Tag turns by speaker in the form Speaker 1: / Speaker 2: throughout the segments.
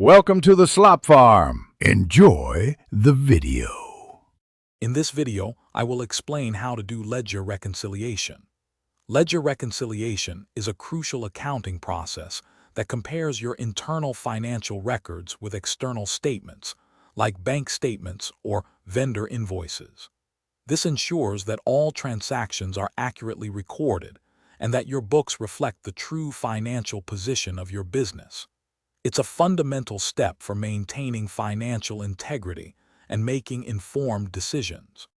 Speaker 1: Welcome to the Slop Farm. Enjoy the video.
Speaker 2: In this video, I will explain how to do ledger reconciliation. Ledger reconciliation is a crucial accounting process that compares your internal financial records with external statements, like bank statements or vendor invoices. This ensures that all transactions are accurately recorded and that your books reflect the true financial position of your business. It's a fundamental step for maintaining financial integrity and making informed decisions.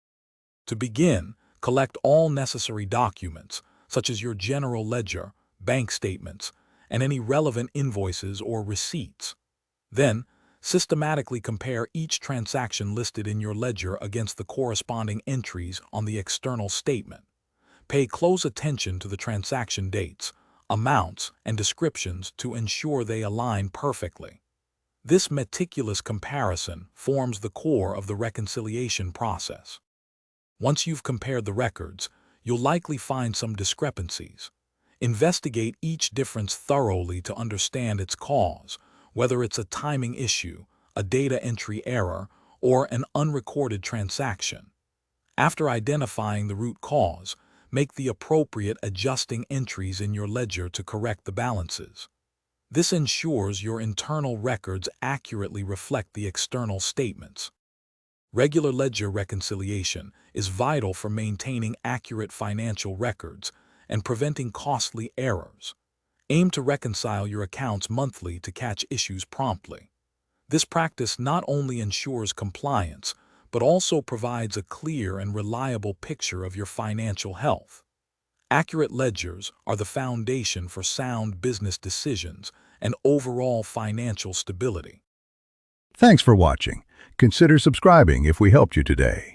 Speaker 2: To begin, collect all necessary documents, such as your general ledger, bank statements, and any relevant invoices or receipts. Then, systematically compare each transaction listed in your ledger against the corresponding entries on the external statement. Pay close attention to the transaction dates, amounts, and descriptions to ensure they align perfectly. This meticulous comparison forms the core of the reconciliation process. Once you've compared the records, you'll likely find some discrepancies. Investigate each difference thoroughly to understand its cause, whether it's a timing issue, a data entry error, or an unrecorded transaction. After identifying the root cause, make the appropriate adjusting entries in your ledger to correct the balances. This ensures your internal records accurately reflect the external statements. Regular ledger reconciliation is vital for maintaining accurate financial records and preventing costly errors. Aim to reconcile your accounts monthly to catch issues promptly. This practice not only ensures compliance, but also provides a clear and reliable picture of your financial health. Accurate ledgers are the foundation for sound business decisions and overall financial stability.
Speaker 1: Thanks for watching. Consider subscribing if we helped you today.